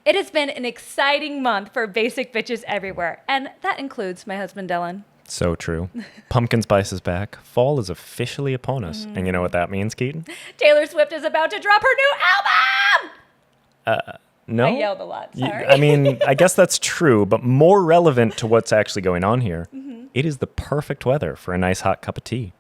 It has been an exciting month for basic bitches everywhere, and that includes my husband Dylan. So true. Pumpkin spice is back. Fall is officially upon us. And you know what that means, Keetin? Taylor Swift is about to drop her new album! No? I yelled a lot, sorry. I mean, I guess that's true, but more relevant to what's actually going on here, it is the perfect weather for a nice hot cup of tea.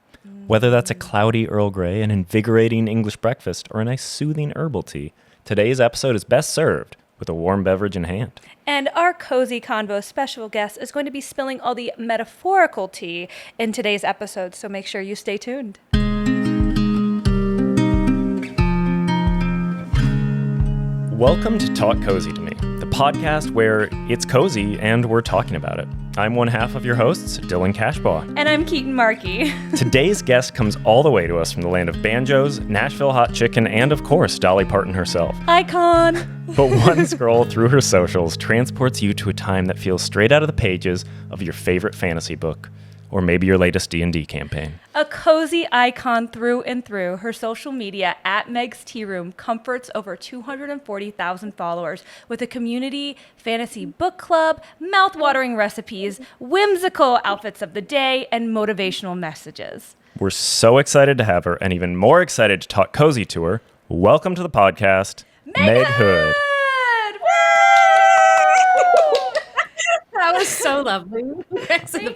Whether that's a cloudy Earl Grey, an invigorating English breakfast, or a nice soothing herbal tea, today's episode is best served with a warm beverage in hand. And our Cozy Convo special guest is going to be spilling all the metaphorical tea in today's episode, so make sure you stay tuned. Welcome to Talk Cozy to Me, the podcast where it's cozy and we're talking about it. I'm one half of your hosts, Dylan Cashbaugh. And I'm Keetin Markey. Today's guest comes all the way to us from the land of banjos, Nashville hot chicken, and of course, Dolly Parton herself. Icon! But one scroll through her socials transports you to a time that feels straight out of the pages of your favorite fantasy book, or maybe your latest D&D campaign. A cozy icon through and through, her social media at Meg's Tea Room comforts over 240,000 followers with a community, fantasy book club, mouth-watering recipes, whimsical outfits of the day, and motivational messages. We're so excited to have her, and even more excited to talk cozy to her. Welcome to the podcast, Meg Hood. That was so lovely. Thanks for being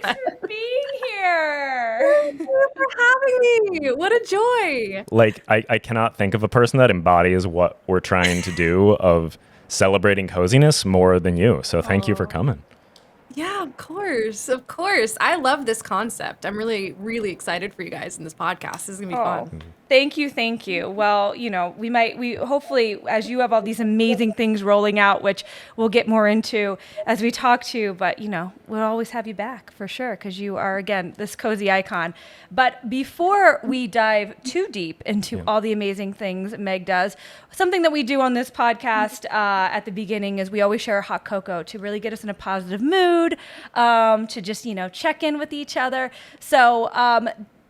here. Thank you for having me. What a joy. Like, I cannot think of a person that embodies what we're trying to do of celebrating coziness more than you. So thank you for coming. Yeah, of course. Of course. I love this concept. I'm really, really excited for you guys in this podcast. This is going to be fun. Thank you. Well, you know, we hopefully, as you have all these amazing things rolling out, which we'll get more into as we talk to you, but, you know, we'll always have you back for sure, because you are, again, this cozy icon. But before we dive too deep into all the amazing things Meg does, something that we do on this podcast at the beginning is we always share a hot cocoa to really get us in a positive mood, to just, you know, check in with each other. So,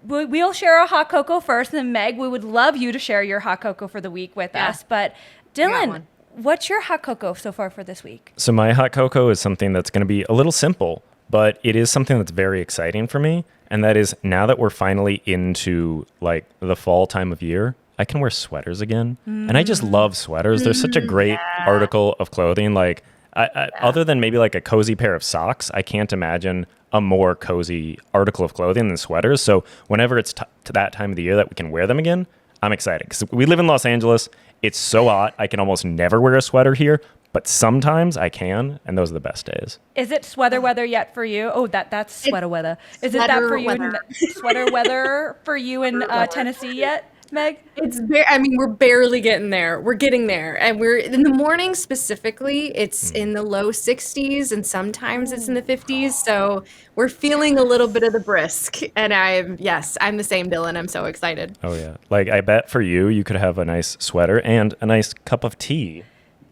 we'll share a hot cocoa first, and then Meg, we would love you to share your hot cocoa for the week with us. But Dylan, what's your hot cocoa so far for this week? So my hot cocoa is something that's going to be a little simple, but it is something that's very exciting for me. And that is, now that we're finally into like the fall time of year, I can wear sweaters again. And I just love sweaters. They're such a great article of clothing. Like, other than maybe like a cozy pair of socks, I can't imagine a more cozy article of clothing than sweaters. So whenever it's to that time of the year that we can wear them again, I'm excited. Because we live in Los Angeles. It's so hot. I can almost never wear a sweater here, but sometimes I can, and those are the best days. Is it sweater weather yet for you? Oh, that's sweater weather. Is it that for you? Sweater weather for you in Tennessee yet, Meg? We're barely getting there. We're getting there. And we're in the morning specifically, it's in the low 60s and sometimes it's in the 50s. So we're feeling a little bit of the brisk. And I'm the same, Dylan. I'm so excited. Oh yeah. Like, I bet for you could have a nice sweater and a nice cup of tea.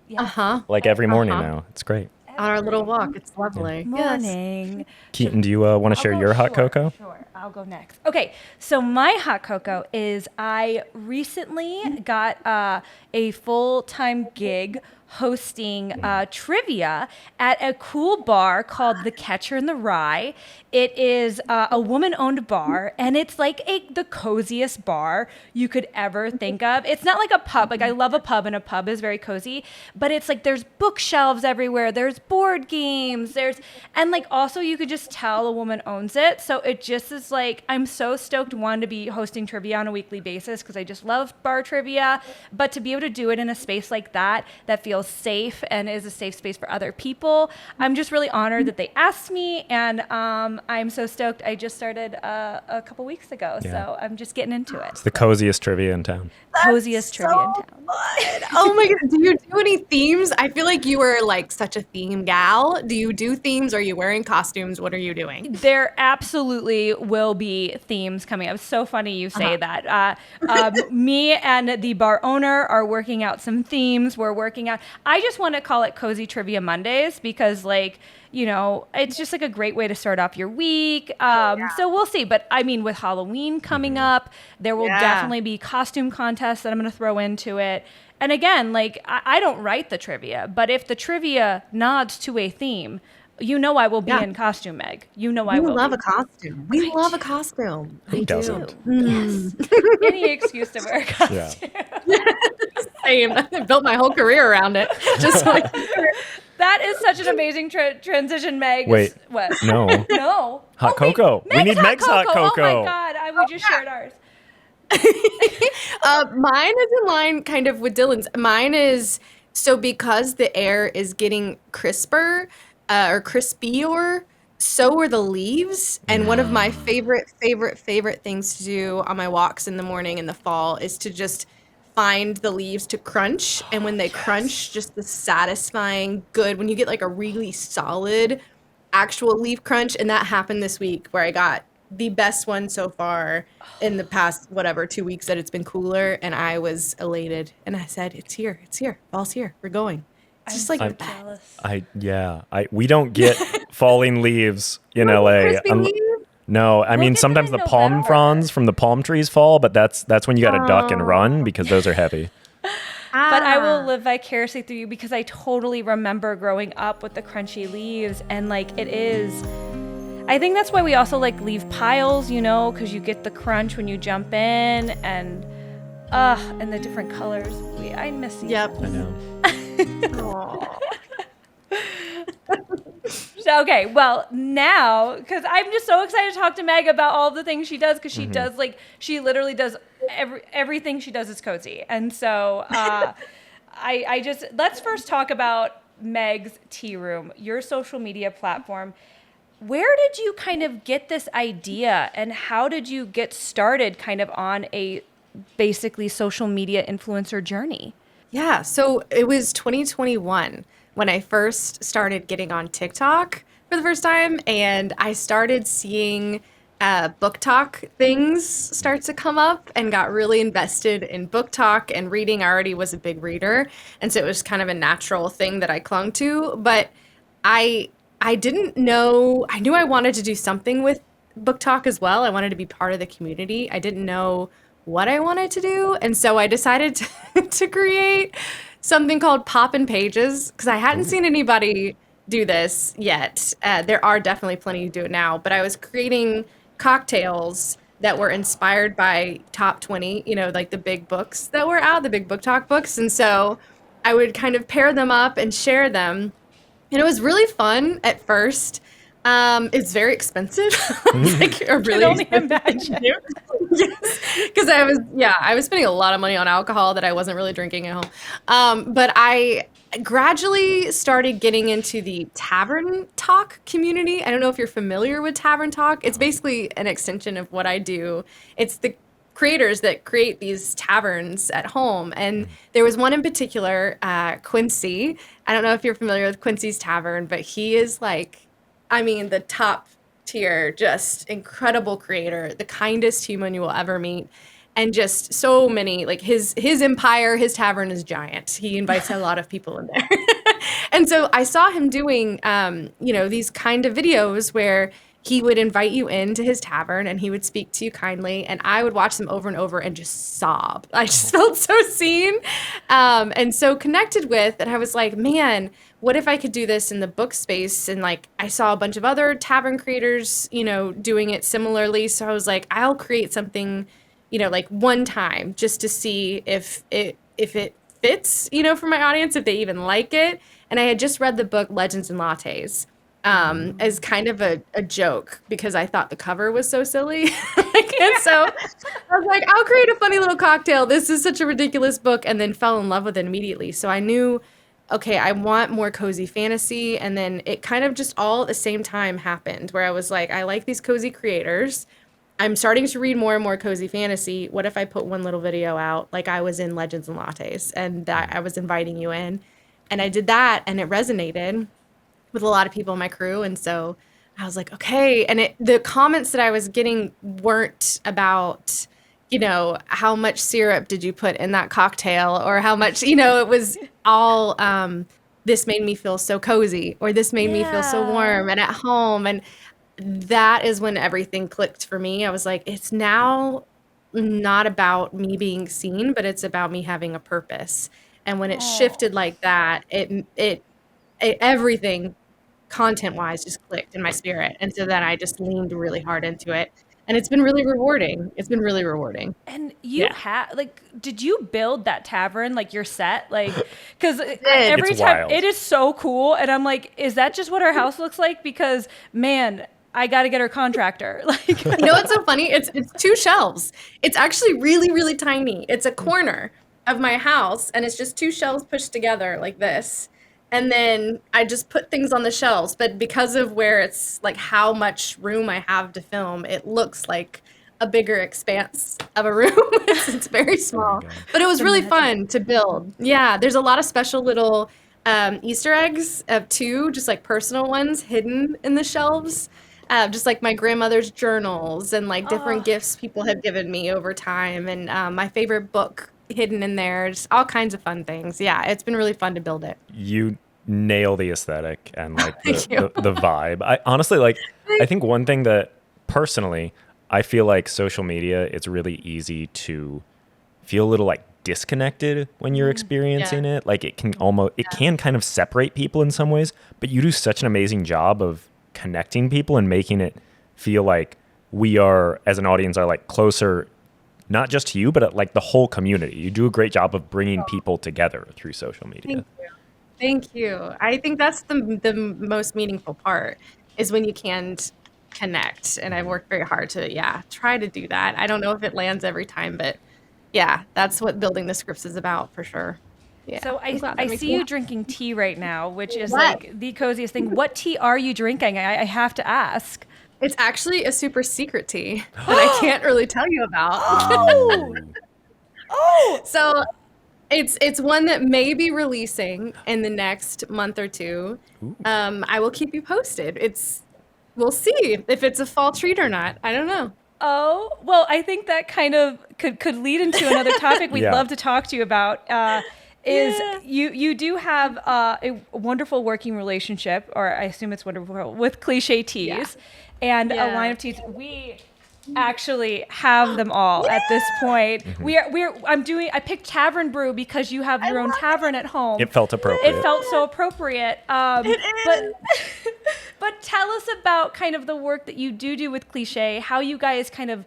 Yeah. Like every morning now. It's great. On our little walk. It's lovely. Morning. Keetin, do you want to share your hot cocoa? Sure. I'll go next. Okay. So my hot cocoa is I recently got a full-time gig hosting trivia at a cool bar called The Catcher in the Rye. It is a woman-owned bar, and it's like the coziest bar you could ever think of. It's not like a pub. Like, I love a pub, and a pub is very cozy, but it's like there's bookshelves everywhere. There's board games. And like also you could just tell a woman owns it. So it just is like, I'm so stoked, one, to be hosting trivia on a weekly basis because I just love bar trivia, but to be able to do it in a space like that feels safe and is a safe space for other people. I'm just really honored that they asked me, and I'm so stoked. I just started a couple weeks ago, so I'm just getting into it. It's the coziest trivia in town. Coziest trivia in town. Oh my God. Do you do any themes? I feel like you are like such a theme gal. Do you do themes? Are you wearing costumes? What are you doing? There absolutely will be themes coming up. It's so funny you say that. Me and the bar owner are working out some themes. We're working out. I just want to call it Cozy Trivia Mondays because, like, you know, it's just like a great way to start off your week. So we'll see. But I mean, with Halloween coming up, there will definitely be costume contests that I'm going to throw into it. And again, like I don't write the trivia, but if the trivia nods to a theme, you know I will be Yeah. in costume, Meg. You know I We will love be. a costume. We I love a do. costume. Who I doesn't? do. Yes. Any excuse to wear a Yeah. costume. Same. I built my whole career around it. Just so I can wear it. That is such an amazing transition, Meg. Wait, What? no. No. Hot Oh, wait, cocoa. We need Meg's hot Oh cocoa. my God. We just shared ours. Mine is in line kind of with Dylan's. Mine is so because the air is getting crisper or crispier, so are the leaves. And one of my favorite things to do on my walks in the morning in the fall is to just find the leaves to crunch. And when they crunch, just the satisfying good, when you get like a really solid actual leaf crunch. And that happened this week where I got the best one so far in the past, whatever, 2 weeks that it's been cooler. And I was elated. And I said, it's here. Fall's here. We're going. It's just like so the best. jealous. We don't get falling leaves in Little LA. crispy leaves. No, I mean get sometimes them the in palm November. fronds from the palm trees fall, but that's when you got to duck and run because those are heavy. But I will Ah. live vicariously through you because I totally remember growing up with the crunchy leaves. And like it is, I think that's why we also like leaf piles, you know, because you get the crunch when you jump in and the different colors. I miss these. Yep. I know. Aw. So, okay, well, now, because I'm just so excited to talk to Meg about all the things she does, because she does, like, she literally does everything she does is cozy. And so I just, let's first talk about Meg's Tea Room, your social media platform. Where did you kind of get this idea, and how did you get started kind of on a basically social media influencer journey? Yeah, so it was 2021 when I first started getting on TikTok for the first time, and I started seeing book talk things start to come up and got really invested in book talk and reading. I already was a big reader, and so it was kind of a natural thing that I clung to, but I didn't know, I knew I wanted to do something with book talk as well. I wanted to be part of the community. I didn't know what I wanted to do. And so I decided to create something called Poppin' Pages because I hadn't seen anybody do this yet. There are definitely plenty who do it now, but I was creating cocktails that were inspired by top 20, you know, like the big books that were out, the big book talk books. And so I would kind of pair them up and share them. And it was really fun at first. It's very expensive. It's like a really only expensive thing to do. Yes, because I was spending a lot of money on alcohol that I wasn't really drinking at home. But I gradually started getting into the Tavern Talk community. I don't know if you're familiar with Tavern Talk. It's basically an extension of what I do. It's the creators that create these taverns at home. And there was one in particular, Quincy. I don't know if you're familiar with Quincy's Tavern, but he is like, I mean, the top tier, just incredible creator, the kindest human you will ever meet. And just so many, like his empire, his tavern is giant. He invites a lot of people in there. And so I saw him doing, these kind of videos where he would invite you into his tavern and he would speak to you kindly. And I would watch them over and over and just sob. I just felt so seen and so connected with. And I was like, man, what if I could do this in the book space? And like, I saw a bunch of other tavern creators, doing it similarly. So I was like, I'll create something, like one time just to see if it fits, for my audience, if they even like it. And I had just read the book Legends and Lattes as kind of a joke because I thought the cover was so silly. And so I was like, I'll create a funny little cocktail. This is such a ridiculous book, and then fell in love with it immediately. So I knew, okay, I want more cozy fantasy. And then it kind of just all at the same time happened where I was like, I like these cozy creators. I'm starting to read more and more cozy fantasy. What if I put one little video out like I was in Legends and Lattes and that I was inviting you in? And I did that and it resonated with a lot of people in my crew. And so I was like, okay. And the comments that I was getting weren't about, how much syrup did you put in that cocktail or how much, it was all, this made me feel so cozy or this made me feel so warm and at home. And that is when everything clicked for me. I was like, it's now not about me being seen, but it's about me having a purpose. And when it shifted like that, it everything content-wise just clicked in my spirit. And so then I just leaned really hard into it. And it's been really rewarding. It's been really rewarding. And you Yeah. have like, did you build that tavern, like your set? Like, because did. every It's time wild. it is so cool. And I'm like, is that just what our house looks like? Because man, I got to get her contractor. Like, You know what's so funny? It's 2 shelves. It's actually really, really tiny. It's a corner of my house, and it's just 2 shelves pushed together like this. And then I just put things on the shelves. But because of where it's like how much room I have to film, it looks like a bigger expanse of a room. It's very small. God. But it was really magic. fun to build. Yeah, there's a lot of special little Easter eggs of 2, just like personal ones hidden in the shelves. Just like my grandmother's journals and like different gifts people have given me over time, and my favorite book hidden in there, just all kinds of fun things. Yeah, it's been really fun to build it. You nail the aesthetic and like Thank you. the vibe. I honestly like, I think one thing that personally, I feel like social media, it's really easy to feel a little like disconnected when you're experiencing it. Like it can kind of separate people in some ways, but you do such an amazing job of connecting people and making it feel like we are, as an audience, are like closer, not just to you, but like the whole community. You do a great job of bringing people together through social media. Thank you. Thank you. I think that's the most meaningful part, is when you can connect. And I've worked very hard to, try to do that. I don't know if it lands every time, but yeah, that's what building the scripts is about for sure. Yeah. so I'm glad that I makes see me you happy. drinking tea right now, which is What? like the coziest thing. What tea are you drinking? I have to ask. It's actually a super secret tea that I can't really tell you about. Oh, So it's one that may be releasing in the next month or 2. I will keep you posted. We'll see if it's a fall treat or not. I don't know. oh, well, I think that kind of could lead into another topic we'd Yeah. love to talk to you about. You do have a wonderful working relationship, or I assume it's wonderful, with Cliche Teas, and a Yeah. line of teas. We actually have them all at this point. I picked Tavern Brew because you have your own tavern at home. It felt appropriate. It felt so appropriate. But tell us about kind of the work that you do with Cliche, how you guys kind of,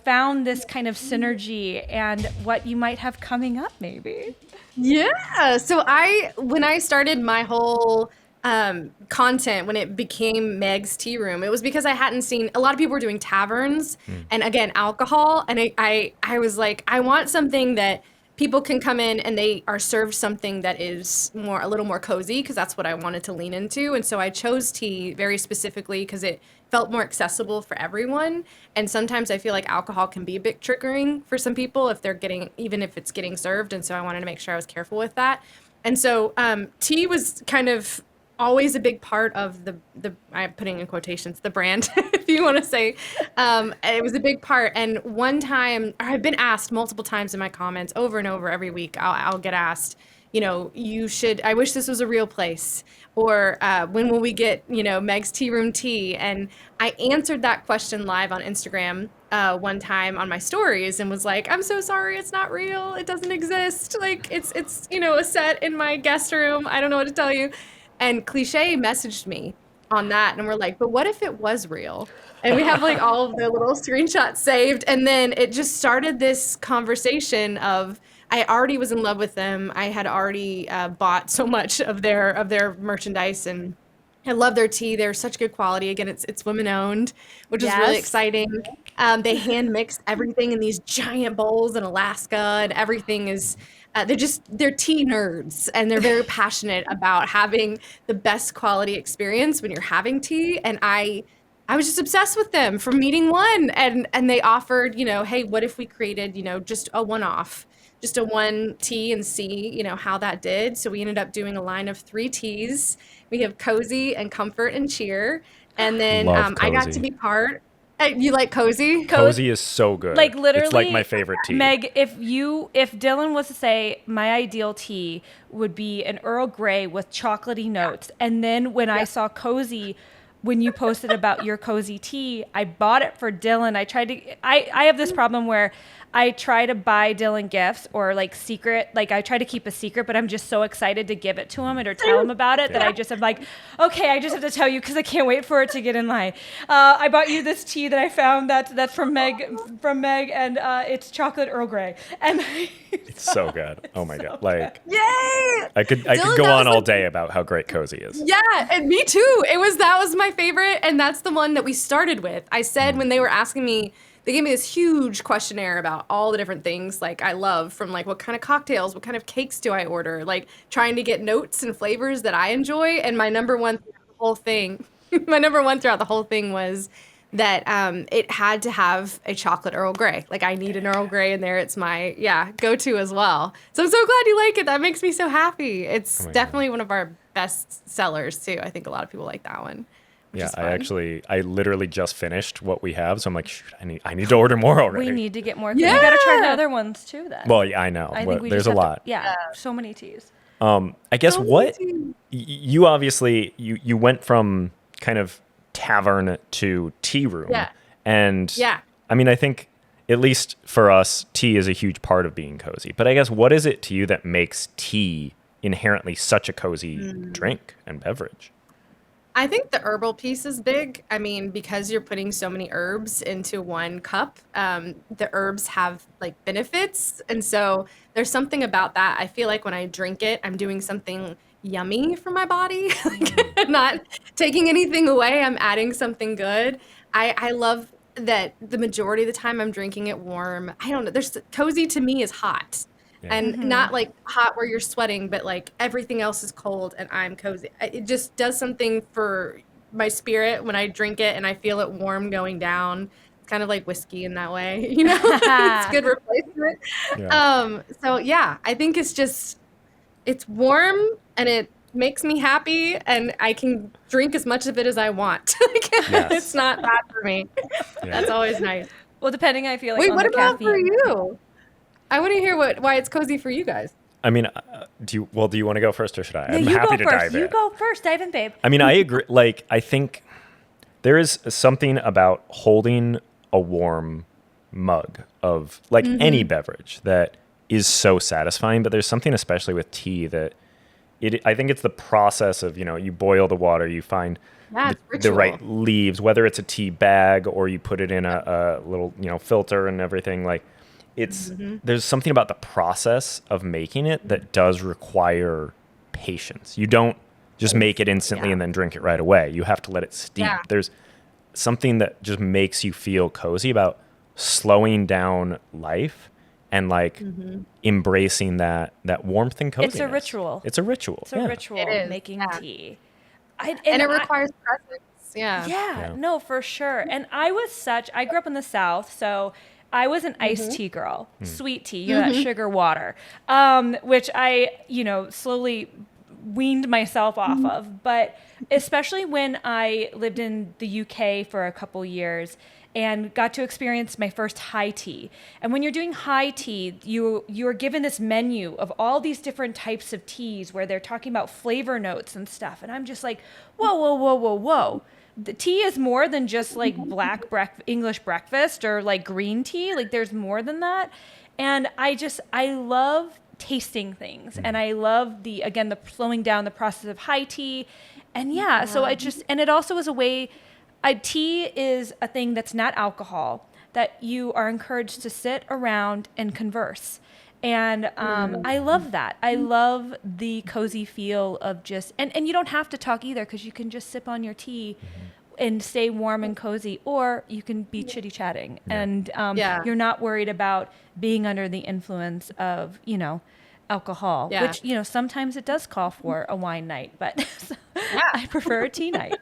found this kind of synergy and what you might have coming up maybe. Yeah. So when I started my whole content, when it became Meg's Tea Room, it was because I hadn't seen, a lot of people were doing taverns and again, alcohol. And I was like, I want something that people can come in and they are served something that is a little more cozy, because that's what I wanted to lean into. And so I chose tea very specifically because it felt more accessible for everyone. And sometimes I feel like alcohol can be a bit triggering for some people even if it's getting served. And so I wanted to make sure I was careful with that. And so tea was kind of always a big part of the I'm putting in quotations, the brand, if you want to say. It was a big part. And one time, I've been asked multiple times in my comments over and over every week, I'll get asked, I wish this was a real place. Or when will we get, Meg's Tea Room tea? And I answered that question live on Instagram one time on my stories and was like, I'm so sorry, it's not real. It doesn't exist. Like it's a set in my guest room. I don't know what to tell you. And Cliche messaged me on that, and we're like, but what if it was real? And we have like all of the little screenshots saved, and then it just started this conversation of, I already was in love with them. I had already bought so much of their merchandise, and I love their tea. They're such good quality. Again, it's women owned, which is really Yes. exciting. They hand mix everything in these giant bowls in Alaska, and everything is. They're tea nerds, and they're very passionate about having the best quality experience when you're having tea. And I was just obsessed with them from meeting one, and they offered, hey, what if we created, just a one-off, just a one tea, and see, how that did. So we ended up doing a line of 3 teas. We have Cozy and Comfort and Cheer, and then Love I got Cozy. to be part. You like Cozy? Cozy is so good. Like literally, it's like my favorite tea. Meg, if Dylan was to say my ideal tea would be an Earl Grey with chocolatey notes, and then when I saw Cozy, when you posted about your Cozy tea, I bought it for Dylan. I have this problem where I try to buy Dylan gifts or like secret, like I try to keep a secret, but I'm just so excited to give it to him or tell him about it that I just am like, okay, I just have to tell you because I can't wait for it to get in line. I bought you this tea that I found that's from Meg, and it's chocolate Earl Grey, and It's so good. Oh my God. Like, Yay! I could Dylan, go that on was all day about how great Cozy is. Yeah, and me too. That was my favorite, and that's the one that we started with. I said when they were asking me, they gave me this huge questionnaire about all the different things like I love, from like what kind of cocktails, what kind of cakes do I order, like trying to get notes and flavors that I enjoy. And my number one throughout the whole thing, was that it had to have a chocolate Earl Grey. Like I need an Earl Grey in there. It's my go-to as well. So I'm so glad you like it. That makes me so happy. It's definitely one of our best sellers too. I think a lot of people like that one. Yeah, I literally just finished what we have, so I'm like, shoot, I need to order more already. we need to get more. Yeah. We got to try the other ones too then. Well, yeah, I know. I think There's a lot. So many teas. I guess you obviously you went from kind of tavern to tea room. Yeah. And I mean, I think at least for us, tea is a huge part of being cozy. But I guess what is it to you that makes tea inherently such a cozy drink and beverage? I think the herbal piece is big. I mean, because you're putting so many herbs into one cup, the herbs have like benefits. And so there's something about that. I feel like when I drink it, I'm doing something yummy for my body. Like, not taking anything away. I'm adding something good. I love that the majority of the time I'm drinking it warm. I don't know. Cozy to me is hot. And not like hot where you're sweating, but like everything else is cold and I'm cozy. It just does something for my spirit when I drink it and I feel it warm going down. It's kind of like whiskey in that way, you know? It's a good replacement. So yeah, I think it's warm and it makes me happy and I can drink as much of it as I want. It's not bad for me. That's always nice. Well, depending, I feel like Wait, on what the about caffeine. for you? I want to hear why it's cozy for you guys. I mean, do you want to go first or should I? No, I'm you happy go to first. dive in. You go first. Dive in, babe. I mean, I agree. Like, I think there is something about holding a warm mug of like any beverage that is so satisfying, but there's something especially with tea that I think it's the process of, you boil the water, you find the right leaves, whether it's a tea bag or you put it in a little, filter and everything. Like, there's something about the process of making it that does require patience. You don't just make it instantly and then drink it right away. You have to let it steep. There's something that just makes you feel cozy about slowing down life and like embracing that warmth and coziness. It's a ritual. It's a ritual. It's a ritual It is, making tea. And it requires presence. Yeah, no, for sure. And I grew up in the South, so I was an iced tea girl, sweet tea, that sugar water, which I, slowly weaned myself off of. But especially when I lived in the UK for a couple years and got to experience my first high tea. And when you're doing high tea, you're given this menu of all these different types of teas where they're talking about flavor notes and stuff. And I'm just like, whoa. The tea is more than just like English breakfast or like green tea. Like there's more than that. And I love tasting things. And I love the slowing down the process of high tea. And so it also is a way, tea is a thing that's not alcohol, that you are encouraged to sit around and converse. And I love that. I love the cozy feel of just, and you don't have to talk either because you can just sip on your tea and stay warm and cozy, or you can be chitty chatting and you're not worried about being under the influence of, alcohol, which, sometimes it does call for a wine night, but I prefer a tea night.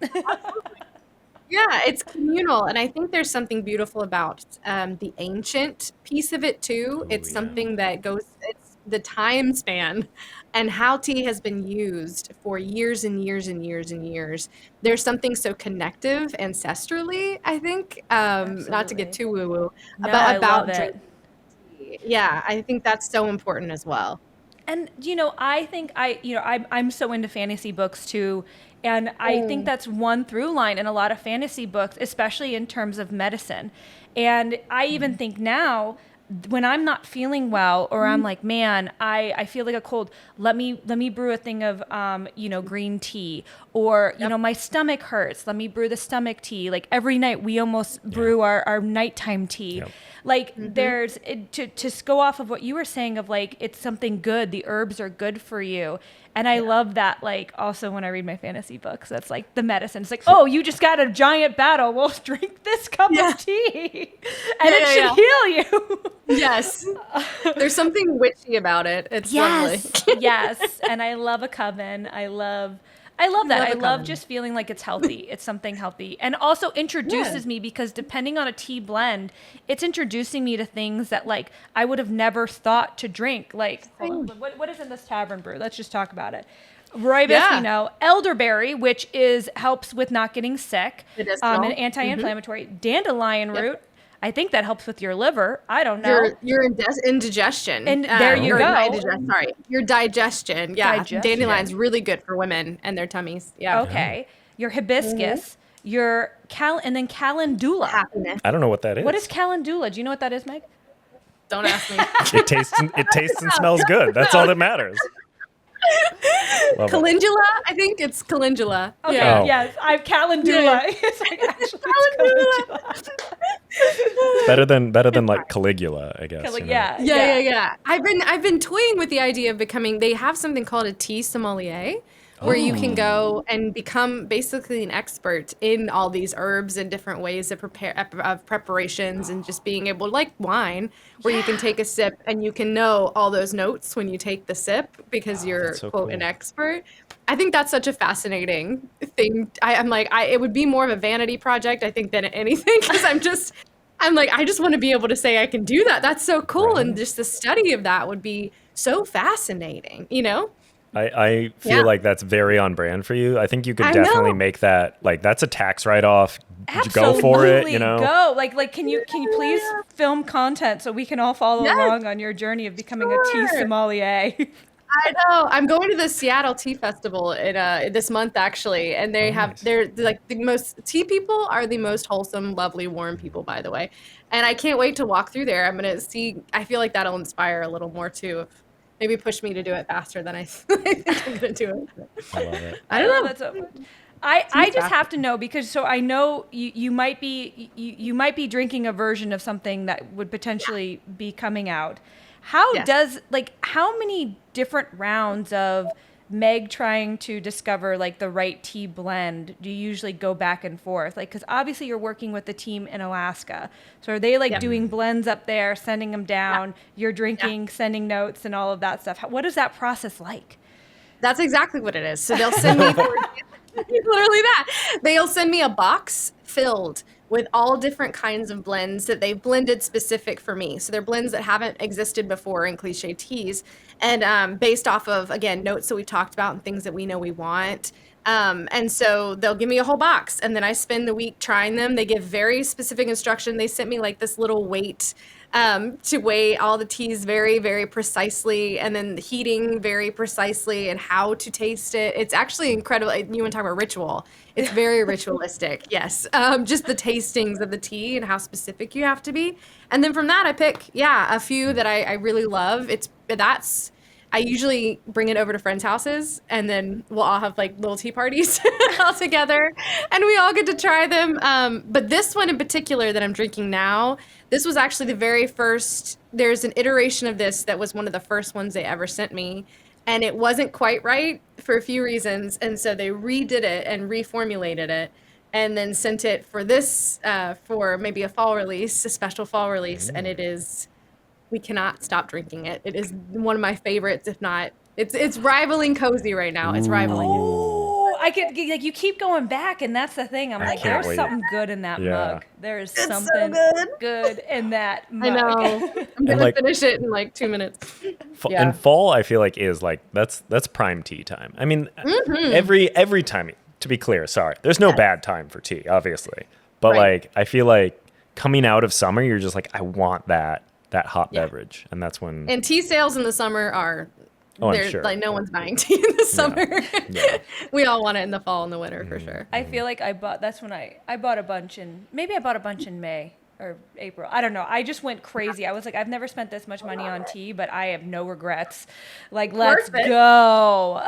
Yeah, it's communal. And I think there's something beautiful about the ancient piece of it too. It's something that it's the time span and how tea has been used for years and years and years and years. There's something so connective ancestrally, I think, not to get too woo-woo, about drinking tea. Yeah, I think that's so important as well. And, I think I'm so into fantasy books too. And I think that's one through line in a lot of fantasy books, especially in terms of medicine. And I even think now when I'm not feeling well, or I'm like, man, I feel like a cold, let me brew a thing of green tea, or my stomach hurts, let me brew the stomach tea. Like every night we almost brew our nighttime tea. Yep. Like there's to go off of what you were saying of like, it's something good, the herbs are good for you. And I love that, like, also when I read my fantasy books, that's like the medicine. It's like, oh, you just got a giant battle. Well, drink this cup of tea and it should heal you. Yes. There's something witchy about it. It's lovely. Yes. And I love a coven. I love that. I love coven. just feeling like it's healthy. It's something healthy. And also introduces me, because depending on a tea blend, it's introducing me to things that like I would have never thought to drink. Like, hold on, what is in this tavern brew? Let's just talk about it. Rooibos, elderberry, which helps with not getting sick. Medicinal. An anti-inflammatory. Dandelion root. I think that helps with your liver. I don't know. Your indigestion. And there you go. Your digestion. Yeah. Digestion. Dandelion's really good for women and their tummies. Yeah. Okay. Your hibiscus, your and then calendula. Happiness. I don't know what that is. What is calendula? Do you know what that is, Meg? Don't ask me. It tastes and smells good. That's all that matters. Love it. Calendula? I think it's calendula. Okay, Yeah. Oh. yes. I have calendula. It's like actually it's calendula. Better than like Caligula, I guess. Yeah. I've been toying with the idea of becoming. They have something called a tea sommelier, where you can go and become basically an expert in all these herbs and different ways of preparations, and just being able, like wine, where you can take a sip and you can know all those notes when you take the sip because you're so quote cool. an expert. I think that's such a fascinating thing. I'm like, it would be more of a vanity project, I think, than anything, because I'm like, I just want to be able to say I can do that. That's so cool. Right. And just the study of that would be so fascinating, you know? I feel like that's very on brand for you. I think you could definitely make that, like, that's a tax write-off. Go for it, you know? Go. Like can you please film content so we can all follow along on your journey of becoming a tea sommelier? I know. I'm going to the Seattle Tea Festival this month, actually, and they're like the most tea people are the most wholesome, lovely, warm people, by the way. And I can't wait to walk through there. I'm gonna see. I feel like that'll inspire a little more too. Maybe push me to do it faster than I think I'm gonna do it. I love it. I don't know. That's so much. I just have to know, because so I know you might be drinking a version of something that would potentially be coming out. How many different rounds of Meg trying to discover like the right tea blend do you usually go back and forth? Like, because obviously you're working with the team in Alaska. So are they like doing blends up there, sending them down, you're drinking, sending notes and all of that stuff? What is that process like? That's exactly what it is. So they'll send me, literally that. They'll send me a box filled with all different kinds of blends that they've blended specific for me. So they're blends that haven't existed before in Cliché Teas, and based off of, again, notes that we talked about and things that we know we want. And so they'll give me a whole box, and then I spend the week trying them. They give very specific instruction. They sent me like this little weight to weigh all the teas very, very precisely, and then the heating very precisely, and how to taste it. It's actually incredible. You want to talk about ritual. It's very ritualistic, yes. Just the tastings of the tea and how specific you have to be. And then from that, I pick, a few that I really love. I usually bring it over to friends' houses, and then we'll all have like little tea parties all together, and we all get to try them. But this one in particular that I'm drinking now, this was actually the very first. There's an iteration of this that was one of the first ones they ever sent me, and it wasn't quite right for a few reasons, and so they redid it and reformulated it, and then sent it for this for maybe a fall release, a special fall release, and it is. We cannot stop drinking it. It is one of my favorites, if not, it's rivaling cozy right now. It's rivaling it. Oh, I could like you keep going back, and that's the thing. I'm like, can't there's wait. something good in that mug. There's something so good in that mug. I know. I'm gonna like- finish it in like 2 minutes. And fall, I feel like, is like that's prime tea time. I mean, every time. To be clear, sorry, there's no bad time for tea, obviously, but like I feel like coming out of summer, you're just like, I want that hot beverage, and that's when. And tea sales in the summer are. I'm sure. Like no one's buying tea in the summer. Yeah. We all want it in the fall and the winter for sure. I feel like I bought. That's when I bought a bunch in. Maybe I bought a bunch in May. or April. I don't know. I just went crazy. I was like, I've never spent this much money on tea, but I have no regrets. Like, let's Worth it. go.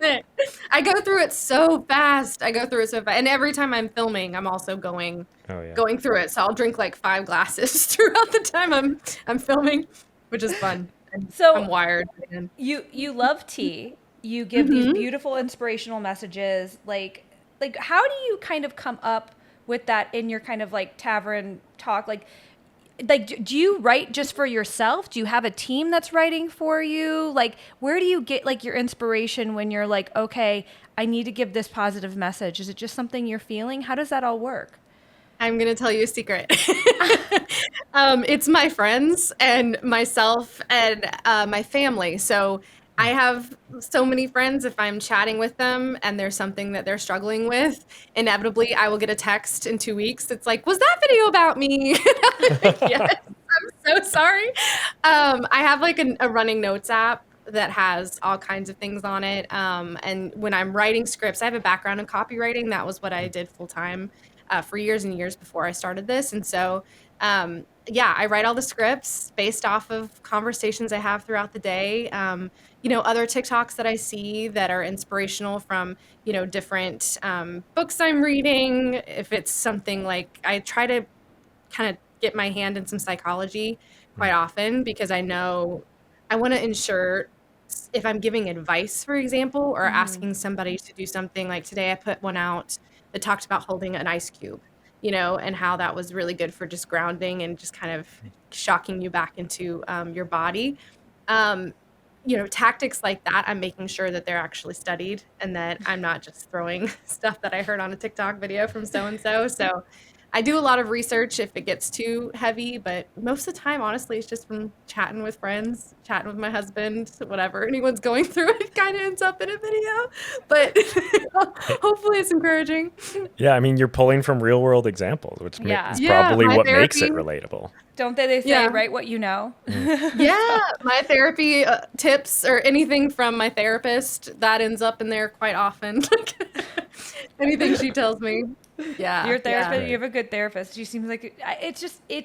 1,000%. I go through it so fast. And every time I'm filming, I'm also going through it. So I'll drink like 5 glasses throughout the time I'm filming, which is fun. So I'm wired, man. you love tea. You give these beautiful inspirational messages. Like how do you kind of come up with that in your kind of like tavern talk? Like do you write just for yourself? Do you have a team that's writing for you? Like where do you get like your inspiration when you're like, okay, I need to give this positive message? Is it just something you're feeling? How does that all work? I'm going to tell you a secret. It's my friends and myself and my family. So I have so many friends. If I'm chatting with them and there's something that they're struggling with, inevitably I will get a text in 2 weeks. It's like, was that video about me? Yes, I'm so sorry. I have like a running notes app that has all kinds of things on it. And when I'm writing scripts, I have a background in copywriting. That was what I did full time for years and years before I started this. And so, yeah, I write all the scripts based off of conversations I have throughout the day. Other TikToks that I see that are inspirational from, different books I'm reading. If it's something like, I try to kind of get my hand in some psychology quite often because I know I want to ensure if I'm giving advice, for example, or asking somebody to do something like today, I put one out that talked about holding an ice cube, and how that was really good for just grounding and just kind of shocking you back into your body. Tactics like that, I'm making sure that they're actually studied and that I'm not just throwing stuff that I heard on a TikTok video from so-and-so. So I do a lot of research if it gets too heavy, but most of the time, honestly, it's just from chatting with friends, chatting with my husband, whatever anyone's going through, it kind of ends up in a video. But hopefully it's encouraging. Yeah, I mean, you're pulling from real world examples, which is probably what makes it relatable. Don't they say, write what you know? Yeah, my therapy tips or anything from my therapist, that ends up in there quite often. Anything she tells me. Yeah. Your therapist, you have a good therapist. She seems like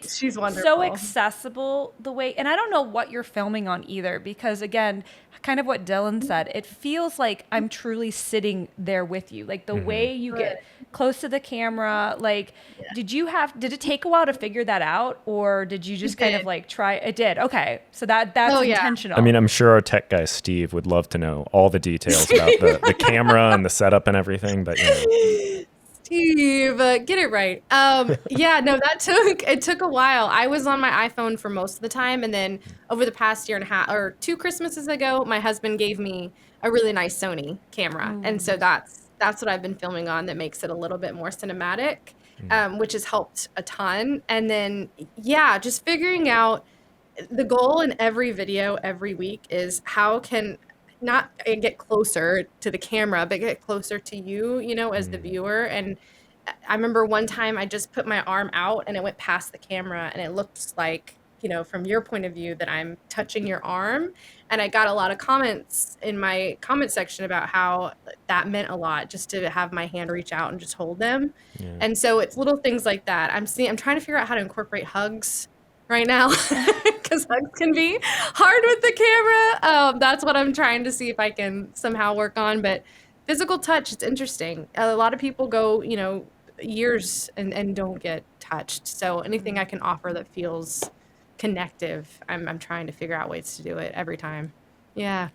she's wonderful. So accessible the way, and I don't know what you're filming on either, because again, kind of what Dylan said, it feels like I'm truly sitting there with you. Like the way you get close to the camera, like, did it take a while to figure that out, or did you just kind of like try? It did. Okay. So that's intentional. I mean, I'm sure our tech guy, Steve, would love to know all the details about the camera and the setup and everything, but Steve, get it right. It took a while. I was on my iPhone for most of the time, and then over the past year and a half or 2 Christmases ago, my husband gave me a really nice Sony camera, and so that's what I've been filming on. That makes it a little bit more cinematic, which has helped a ton. And then just figuring out the goal in every video every week is how can not get closer to the camera, but get closer to you, as the viewer. And I remember one time I just put my arm out and it went past the camera and it looked like, from your point of view that I'm touching your arm. And I got a lot of comments in my comment section about how that meant a lot, just to have my hand reach out and just hold them. Yeah. And so it's little things like that. I'm trying to figure out how to incorporate hugs right now because hugs can be hard with the camera. That's what I'm trying to see if I can somehow work on. But physical touch, it's interesting. A lot of people go, years and don't get touched. So anything I can offer that feels connective, I'm trying to figure out ways to do it every time. Yeah.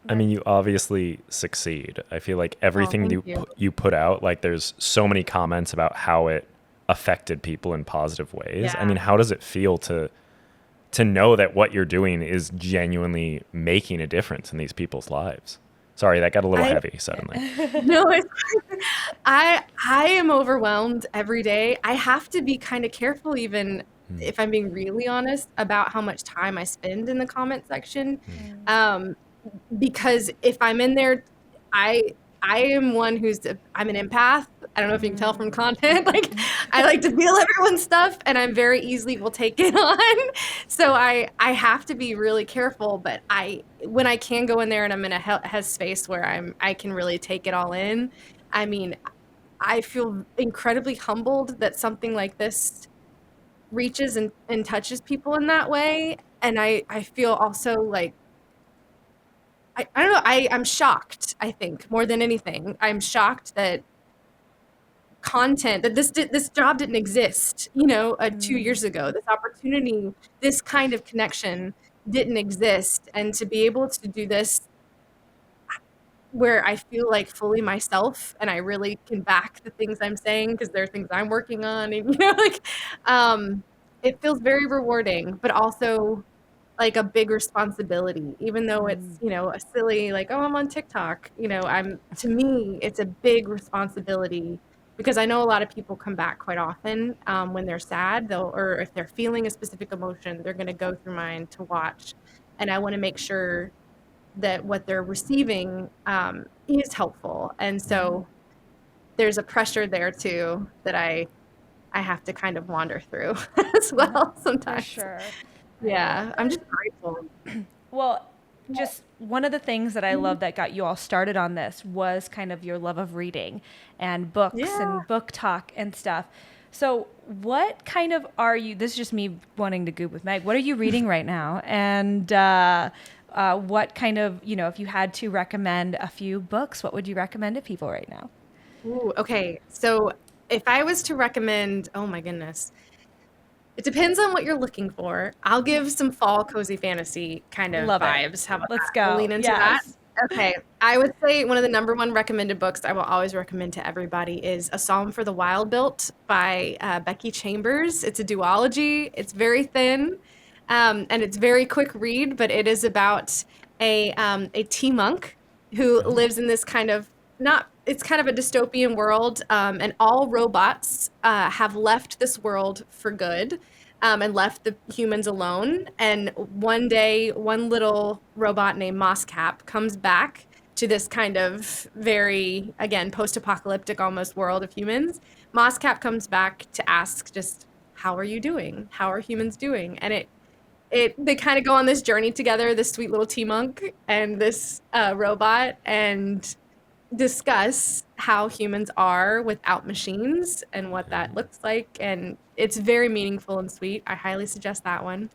I mean, you obviously succeed. I feel like everything you put out, like there's so many comments about how it affected people in positive ways. I mean, how does it feel to know that what you're doing is genuinely making a difference in these people's lives? Sorry, that got a little heavy suddenly. No, I am overwhelmed every day. I have to be kind of careful, even if I'm being really honest, about how much time I spend in the comment section. Because if I'm in there, I am one I'm an empath. I don't know if you can tell from content. Like, I like to feel everyone's stuff, and I'm very easily will take it on. So I have to be really careful. But when I can go in there and I'm in a headspace where I can really take it all in. I mean, I feel incredibly humbled that something like this reaches and touches people in that way. And I feel also like, I don't know, I'm shocked, I think, more than anything. I'm shocked that content, that this job didn't exist, 2 years ago. This opportunity, this kind of connection didn't exist. And to be able to do this where I feel like fully myself and I really can back the things I'm saying because there are things I'm working on and like it feels very rewarding, but also like a big responsibility, even though it's, a silly like, oh, I'm on TikTok, I'm to me, it's a big responsibility because I know a lot of people come back quite often when they're sad, or if they're feeling a specific emotion, they're going to go through mine to watch. And I want to make sure that what they're receiving is helpful. And so there's a pressure there too that I have to kind of wander through as well sometimes. For sure. Yeah, I'm just grateful. Well, just one of the things that I love that got you all started on this was kind of your love of reading and books and book talk and stuff. So what kind of are you, this is just me wanting to goop with Meg, what are you reading right now? And what kind of, if you had to recommend a few books, what would you recommend to people right now? Ooh, okay. So if I was to recommend, oh my goodness, it depends on what you're looking for. I'll give some fall cozy fantasy kind of Love vibes. it. How about Let's that? go. We'll lean into that. Okay. I would say one of the number one recommended books I will always recommend to everybody is A Psalm for the Wild Built by Becky Chambers. It's a duology. It's very thin, and it's very quick read, but it is about a tea monk who lives in this kind of it's kind of a dystopian world, and all robots have left this world for good, and left the humans alone. And one day, one little robot named Moscap comes back to this kind of very, again, post-apocalyptic almost world of humans. Moscap comes back to ask just, how are you doing? How are humans doing? And they kind of go on this journey together, this sweet little tea monk and this robot, and discuss how humans are without machines and what that looks like. And it's very meaningful and sweet. I highly suggest that one.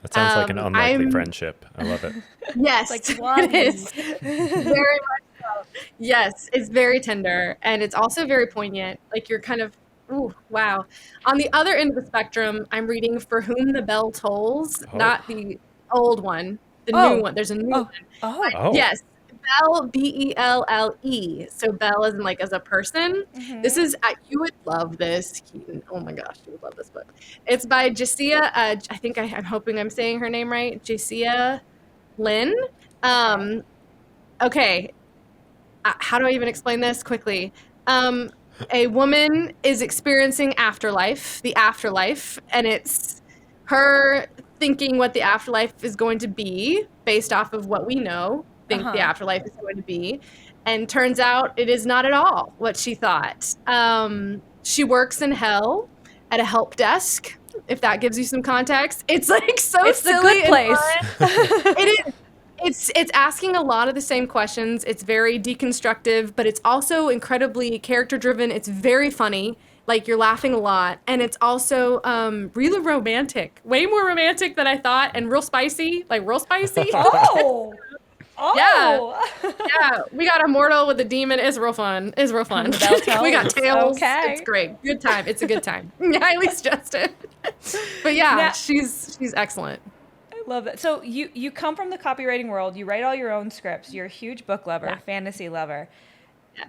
That sounds like an unlikely friendship. I love it. Yes, Like it is. Very much so. Yes, it's very tender, and it's also very poignant. Like you're kind of, ooh, wow. On the other end of the spectrum, I'm reading For Whom the Bell Tolls, not the old one, the new one. There's a new one. Oh. Yes, Belle, Belle. So Belle as in like as a person. This is, you would love this, Keetin. Oh my gosh, you would love this book. It's by Jasiah, I think I'm hoping I'm saying her name right, Jasiah Lynn. Okay, how do I even explain this quickly? A woman is experiencing the afterlife, and it's her thinking what the afterlife is going to be based off of what we think the afterlife is going to be. And turns out it is not at all what she thought. She works in hell at a help desk, if that gives you some context. It's like it's silly a good place. It is. It's asking a lot of the same questions. It's very deconstructive, but it's also incredibly character driven. It's very funny. Like you're laughing a lot. And it's also really romantic. Way more romantic than I thought, and real spicy. Like real spicy. Oh. Yeah. We got a mortal with a demon. It's real fun. We got tails. Okay. It's great. Good time. It's a good time. Highly suggested. But yeah, Now, she's excellent. I love that. So you come from the copywriting world. You write all your own scripts. You're a huge book lover, fantasy lover.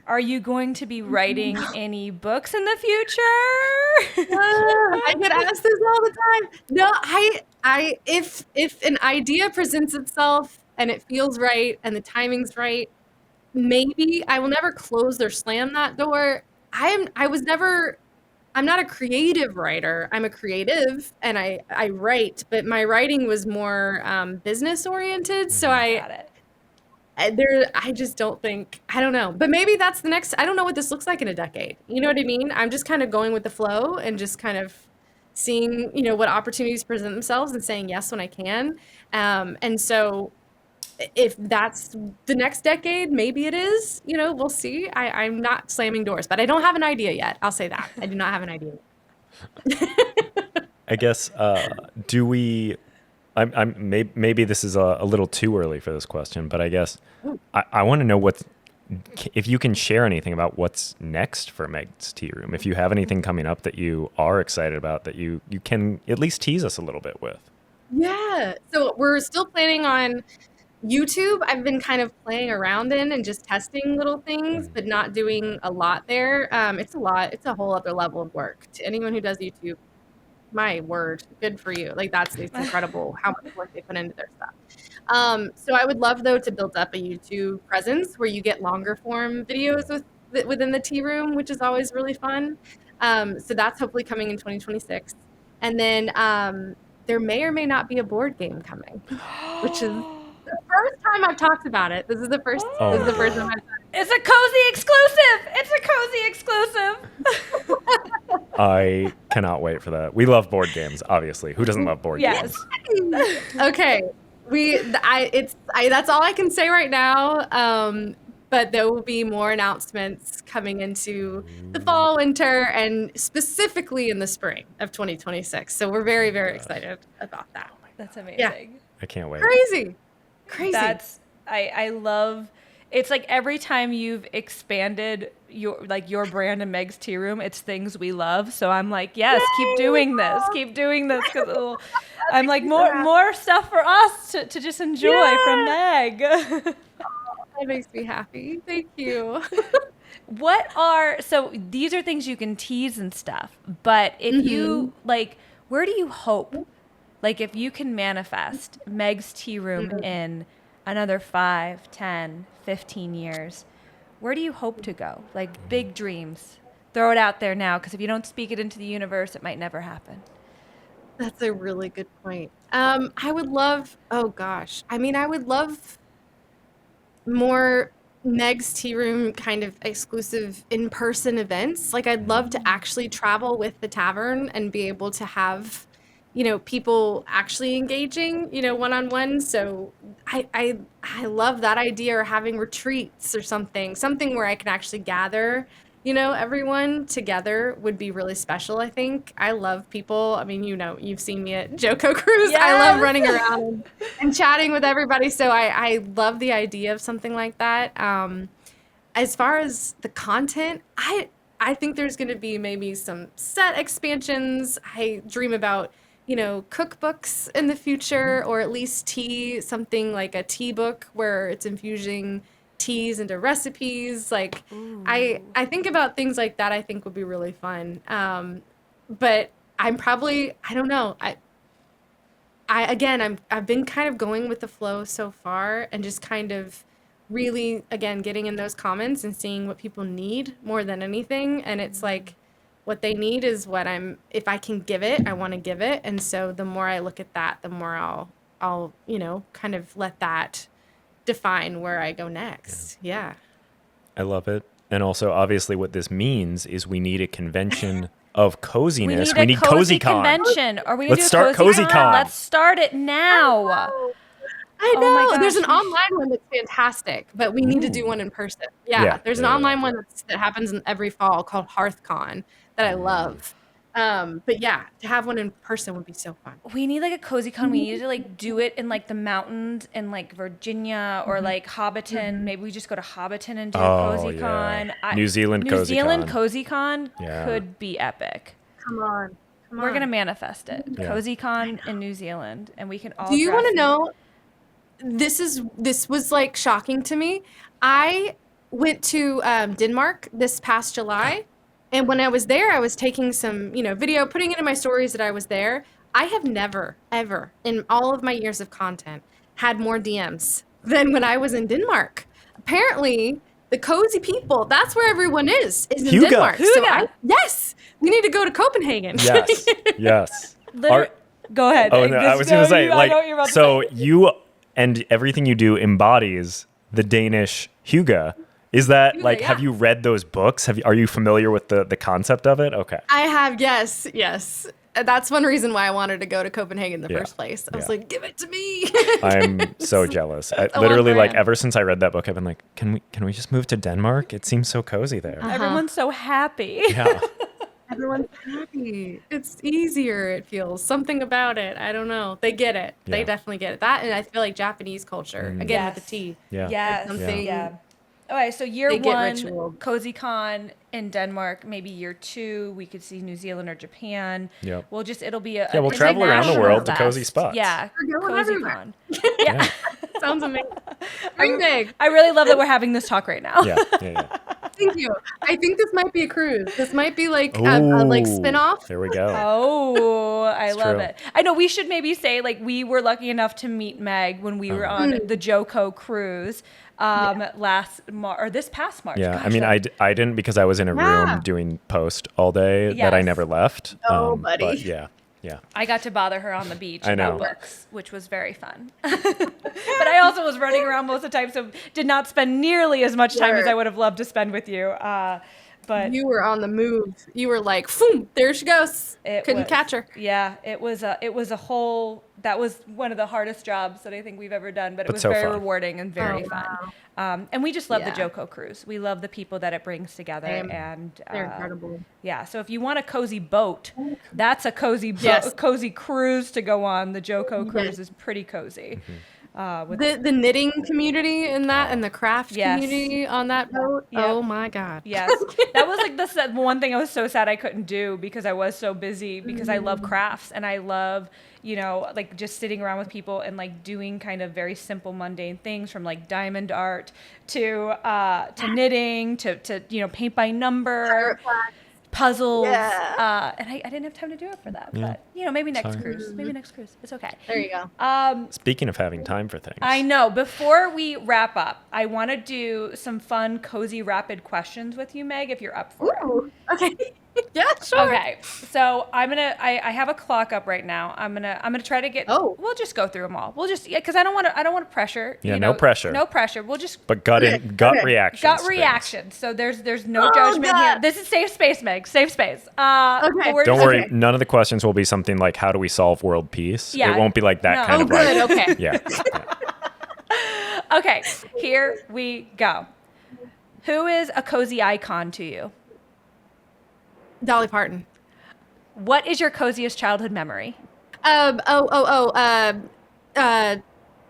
Are you going to be writing any books in the future? I get asked this all the time. No, I if an idea presents itself and it feels right and the timing's right, maybe. I will never close or slam that door. I'm not a creative writer. I'm a creative and I write, but my writing was more business oriented. So Got it. I just don't think, I don't know, but maybe that's the next, I don't know what this looks like in a decade. You know what I mean? I'm just kind of going with the flow and just kind of seeing, what opportunities present themselves and saying yes when I can. And so if that's the next decade, maybe it is. We'll see. I'm not slamming doors, but I don't have an idea yet. I'll say that. I do not have an idea yet. I guess, do we, maybe this is a little too early for this question, but I guess I want to know if you can share anything about what's next for Meg's Tea Room, if you have anything coming up that you are excited about that you can at least tease us a little bit with. Yeah. So we're still planning on YouTube. I've been kind of playing around in and just testing little things, but not doing a lot there. It's a lot. It's a whole other level of work. To anyone who does YouTube, my word, good for you. Like it's incredible how much work they put into their stuff. So I would love though to build up a YouTube presence where you get longer form videos within the tea room, which is always really fun. So that's hopefully coming in 2026. And then there may or may not be a board game coming, which is the first time I've talked about it. This is the first time I've done it. It's a cozy exclusive. I cannot wait for that. We love board games, obviously. Who doesn't love board games? Okay. That's all I can say right now. But there will be more announcements coming into the fall, winter, and specifically in the spring of 2026. So we're very, very excited about that. That's amazing. Yeah. I can't wait. Crazy. I love. It's like every time you've expanded your brand in Meg's Tea Room, it's things we love. So I'm like, yes, keep doing this, because I'm like more stuff for us to just enjoy from Meg. That makes me happy. Thank you. So these are things you can tease and stuff, but if you where do you hope, if you can manifest Meg's Tea Room in another 5, 10, 15 years, where do you hope to go? Big dreams. Throw it out there now, because if you don't speak it into the universe, it might never happen. That's a really good point. I would love more Meg's Tea Room kind of exclusive in-person events. I'd love to actually travel with the tavern and be able to have, people actually engaging, one-on-one. So I love that idea, or having retreats or something where I can actually gather, everyone together would be really special, I think. I love people. I mean, you've seen me at Joko Cruise. Yes. I love running around and chatting with everybody. So I love the idea of something like that. As far as the content, I think there's going to be maybe some set expansions. I dream about, cookbooks in the future, or at least something like a tea book where it's infusing teas into recipes. I think about things like that. I think would be really fun. But I don't know. I've been kind of going with the flow so far, and just kind of really, again, getting in those comments and seeing what people need more than anything. And it's what they need is if I can give it, I want to give it. And so the more I look at that, the more I'll kind of let that define where I go next. Yeah. I love it. And also, obviously, what this means is we need a convention of coziness. We need CozyCon convention, or Let's start CozyCon. Let's start it now. I know. There's an online one that's fantastic, but we need to do one in person. Yeah. There's an online one that happens every fall called HearthCon that I love. But yeah, to have one in person would be so fun. We need a CozyCon. We need to do it in the mountains in Virginia or Hobbiton. Maybe we just go to Hobbiton and do a CozyCon. Yeah. New Zealand CozyCon could be epic. Come on. We're gonna manifest it. Yeah. CozyCon in New Zealand, and we can all. Do you want to know? This was shocking to me. I went to Denmark this past July. And when I was there, I was taking some, video, putting it in my stories that I was there. I have never, ever, in all of my years of content, had more DMs than when I was in Denmark. Apparently, the cozy people, that's where everyone is in Denmark. So yes, we need to go to Copenhagen. Yes. Go ahead. Oh, no, I was going to say, so you and everything you do embodies the Danish hygge. Is that have you read those books? Are you familiar with the concept of it? Okay. I have, yes. That's one reason why I wanted to go to Copenhagen in the Yeah. first place. I was Yeah. like, give it to me. I'm so jealous. I, on literally, like, brand. ever since I read that book, I've been like, can we just move to Denmark? It seems so cozy there. Everyone's so happy. Yeah. Everyone's happy. It's easier, it feels. Something about it. I don't know. They get it. Yeah. They definitely get it. That, and I feel like Japanese culture, again, with the tea. Yeah. Yes. something- Yeah. All right. So year They get one, ritual. Cozy Con in Denmark. Maybe year two, we could see New Zealand or Japan. Yep. It'll be a Yeah, we'll travel around the international world to fest. cozy spots. Yeah. We're going Cozy everywhere. Con. Yeah. Sounds amazing. Dream big. I really love that we're having this talk right now. Yeah. Yeah. Thank you. I think this might be a cruise. This might be like a like Ooh, spin-off. There we go. Oh, I love true. it. I know we should maybe say like we were lucky enough to meet Meg when we were on the Joko cruise this past March. Yeah, Gosh, I mean, I didn't because I was in a Yeah. room doing post all day that I Yes. never left. Oh, buddy. But yeah. I got to bother her on the beach I about know. books, which was very fun. But I also was running around most of the time, so did not spend nearly as much time as Sure. I would have loved to spend with you. But You were on the move. You were like, "Boom, there she goes." it Couldn't was- catch her. Yeah, it was a whole. That was one of the hardest jobs that I think we've ever done, but it But was so very fun. rewarding and very Oh, fun. And we just love the Yeah. Joko cruise. We love the people that it brings together, Same. and They're incredible. yeah. So if you want a cozy boat, that's a cozy Yes. cozy cruise to go on. The Joko cruise is pretty cozy. With The knitting community in that and the craft Yes. community on that boat. Yep. Oh my god. Yes, that was like the one thing I was so sad I couldn't do because I was so busy because I love crafts and I love, like just sitting around with people and like doing kind of very simple mundane things from like diamond art to knitting to paint by number, puzzles. Yeah. And I didn't have time to do it for that. Yeah. But maybe next Sorry. cruise. Maybe next cruise. It's okay. There you go. Speaking of having time for things. I know. Before we wrap up, I want to do some fun, cozy, rapid questions with you, Meg, if you're up for it. Ooh, okay. Yeah, sure. Okay, so I have a clock up right now. I'm gonna try to get. Oh. We'll just go through them all. We'll just because I don't want to pressure. Yeah, no pressure. No pressure. We'll just But gut Okay. reactions. gut to things. reaction. So there's no Oh, judgment here. God. This is safe space, Meg. Safe space. Okay. but we're Don't just- worry, Okay. none of the questions will be something like how do we solve world peace. Yeah. It won't be like that No. kind Oh, of like good. Okay. yeah. Okay, here we go. Who is a cozy icon to you? Dolly Parton. What is your coziest childhood memory?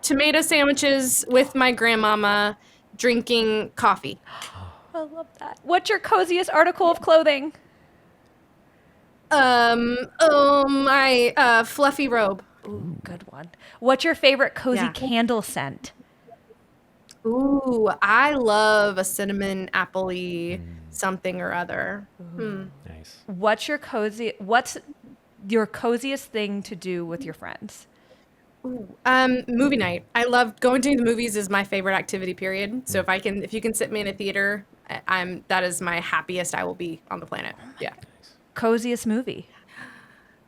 Tomato sandwiches with my grandmama drinking coffee. I love that. What's your coziest article of clothing? My fluffy robe. Ooh, good one. What's your favorite cozy Yeah. candle scent? Ooh, I love a cinnamon appley something or other. Nice. What's your coziest thing to do with your friends? Movie night. I love going to the movies is my favorite activity period. So if you can sit me in a theater, that is my happiest I will be on the planet. Yeah. Coziest movie?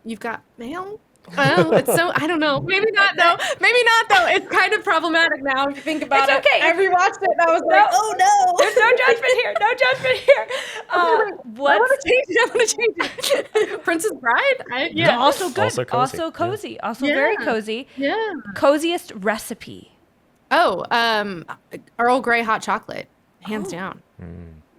You've got mail? Oh, it's so, I don't know. Maybe not though. It's kind of problematic now if you think about It's it. okay. I rewatched it and I was like, oh no. There's no judgment here. No judgment here. I What's want to change it. Princess Bride? Yeah. also good? Also cozy. Also cozy. Also very Yeah. cozy. Yeah. Coziest recipe? Oh, Earl Grey hot chocolate. Hands down.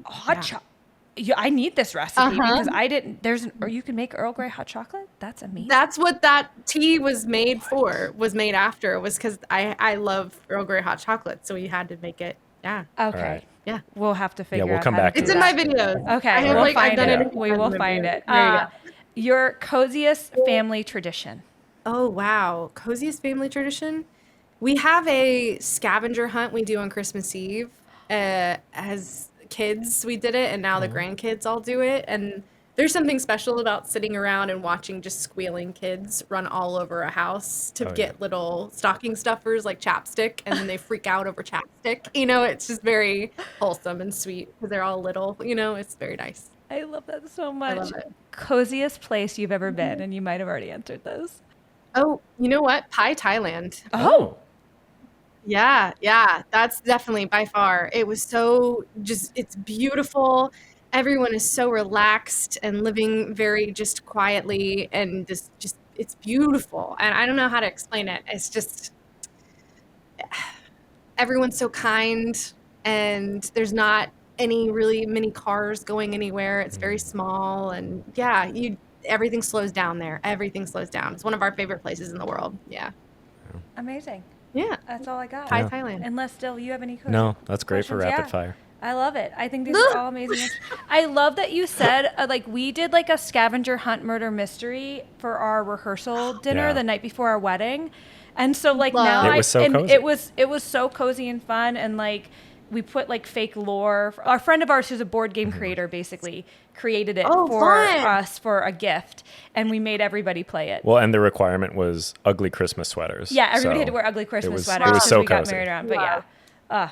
Hot chocolate. Yeah, I need this recipe because I didn't. Or you can make Earl Grey hot chocolate. That's amazing. That's what that tea was made for, was made after, was because I love Earl Grey hot chocolate. So we had to make it. Yeah. Okay. right. Yeah. We'll have to figure we'll out come how to back do to It's in that. my videos. Okay, I have, we'll I've find done it. in We will find it. There you go. Your coziest family tradition. Oh, wow. Coziest family tradition? We have a scavenger hunt we do on Christmas Eve. As kids, we did it, and now the grandkids all do it. And there's something special about sitting around and watching just squealing kids run all over a house to get little stocking stuffers like chapstick, and then they freak out over chapstick. It's just very wholesome and sweet because they're all little. It's very nice. I love that so much. love it. Coziest place you've ever been, and you might have already answered this. Oh, you know what? Pai Thailand. Oh. Yeah, that's definitely by far. It was so it's beautiful. everyone is so relaxed and living very just quietly, and just it's beautiful. And I don't know how to explain it. It's just everyone's so kind, and there's not any really many cars going anywhere. It's very small, and yeah, everything slows down there. Everything slows down. It's one of our favorite places in the world. Yeah. Amazing. Yeah. That's all I got. Hi, Yeah. Thailand. Unless still you have any questions? No, that's great for questions? rapid Yeah. fire. I love it. I think these are all amazing. I love that you said, like, we did like a scavenger hunt murder mystery for our rehearsal dinner Yeah. the night before our wedding. And so like Love. now It was so and cozy. it was so cozy and fun, and like we put like fake lore. Our friend of ours who's a board game creator basically created it Oh, for fun. us for a gift, and we made everybody play it. Well, and the requirement was ugly Christmas sweaters. Yeah, everybody so had to wear ugly Christmas was- sweaters It was because so we got cozy. married around. But Wow. yeah,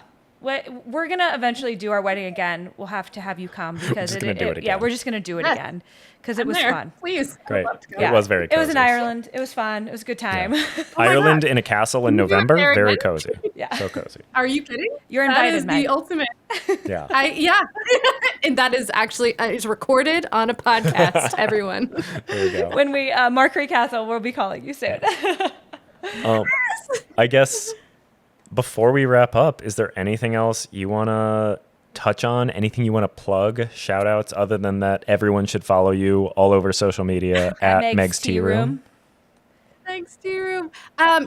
we're gonna eventually do our wedding again. We'll have to have you come because just gonna do it yeah, again. we're just gonna do it Yes. again because it I'm was there. fun. Please. I'd Great. love to go. It was very It was in cozy. Ireland. It was fun. It was a good time. Yeah. Oh my Ireland God. in a castle in You do it November, there very again? cozy. Yeah. So cozy. Are you kidding? You're That invited, is Meg. the ultimate. Yeah. Yeah. And that is actually is recorded on a podcast, everyone. There you go. When we Markery Castle, we'll be calling you soon. I guess before we wrap up, is there anything else you want to touch on? Anything you want to plug? Shout outs other than that everyone should follow you all over social media at Meg's Tea Room. Thanks, Tea Room.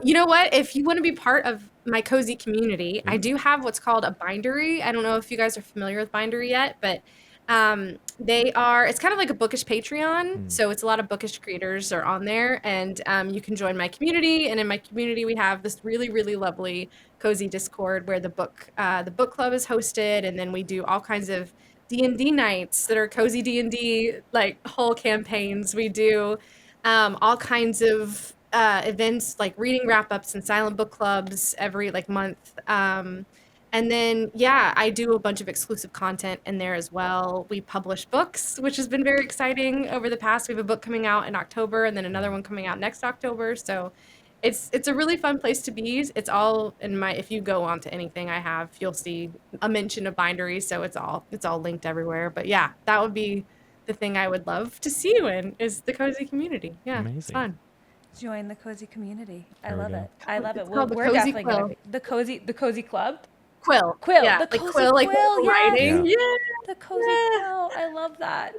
You know what? If you want to be part of my cozy community, I do have what's called a bindery. I don't know if you guys are familiar with bindery yet, but it's kind of like a bookish Patreon. So it's a lot of bookish creators are on there, and you can join my community. And in my community, we have this really, really lovely cozy Discord where the book club is hosted, and then we do all kinds of D&D nights that are cozy D&D like whole campaigns. We do all kinds of events like reading wrap-ups and silent book clubs every like month. And then, yeah, I do a bunch of exclusive content in there as well. We publish books, which has been very exciting over the past. We have a book coming out in October and then another one coming out next October. So it's a really fun place to be. It's all in if you go onto anything I have, you'll see a mention of bindery. So it's all linked everywhere. But yeah, that would be the thing I would love to see you in, is the cozy community. Yeah, it's Amazing. fun. Join the cozy community. I There we love go. it. I love it. It's called the We're Cozy definitely gonna Quill. be the cozy club. Quill. Quill, Yeah, the like cozy quill, like quill, yes. writing. Yeah. Yeah. The cozy quill. I love that.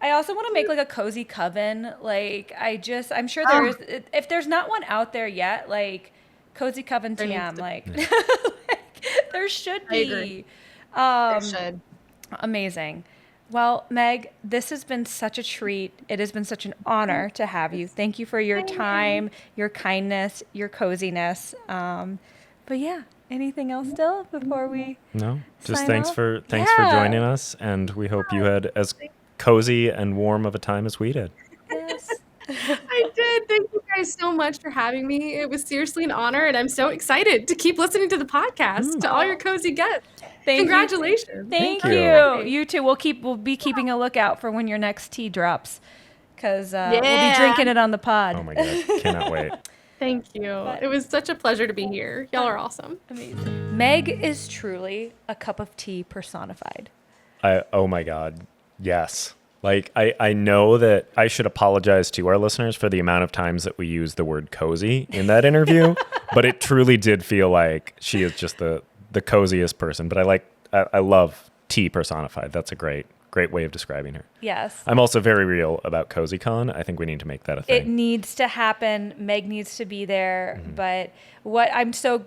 I also want to make like a cozy coven. Like I'm sure there is. If there's not one out there yet, like cozy coven There needs TM, to like, like there should I agree. be. They should. Amazing. Well, Meg, this has been such a treat. It has been such an honor to have you. Thank you for your time, your kindness, your coziness. But yeah, anything else still before we? No, just Sign thanks off? for Yeah. joining us, and we hope you had as cozy and warm of a time as we did. Yes. I did. Thank you guys so much for having me. It was seriously an honor, and I'm so excited to keep listening to the podcast, to all your cozy guests. Thank you. Congratulations. Thank you. you. You too. We'll be keeping a lookout for when your next tea drops, because we'll be Yeah. drinking it on the pod. Oh my god, cannot wait. Thank you. It was such a pleasure to be here. Y'all are awesome. Amazing. Meg is truly a cup of tea personified. Oh my god, yes. Like I know that I should apologize to our listeners for the amount of times that we use the word cozy in that interview, but it truly did feel like she is just the coziest person. But I love tea personified. That's a great way of describing her. Yes. I'm also very real about CozyCon. I think we need to make that a It thing. needs to happen. Meg needs to be there. But I'm so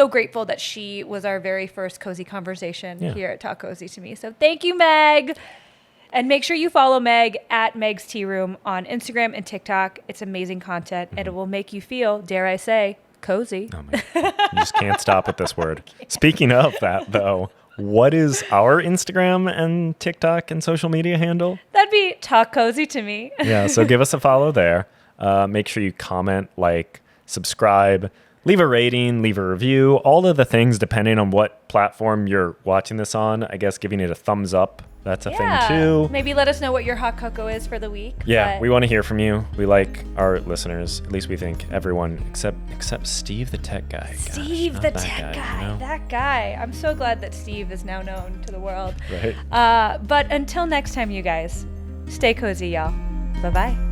grateful that she was our very first cozy conversation Yeah. here at Talk Cozy to Me. So thank you, Meg. And make sure you follow Meg at Meg's Tea Room on Instagram and TikTok. It's amazing content, and it will make you feel, dare I say, cozy. Oh my god. You just can't stop with this word. Speaking of that though, what is our Instagram and TikTok and social media handle? That'd be Talk Cozy to Me. Yeah, so give us a follow there. Make sure you comment, like, subscribe, Leave a rating, leave a review, all of the things depending on what platform you're watching this on. I guess giving it a thumbs up, that's a thing too. Maybe let us know what your hot cocoa is for the week. Yeah, but- we want to hear from you. We like our listeners. At least we think everyone except Steve the tech guy. Steve Gosh, the not that tech guy. you know? That guy. I'm so glad that Steve is now known to the world. Right. But until next time, you guys, stay cozy, y'all. Bye-bye.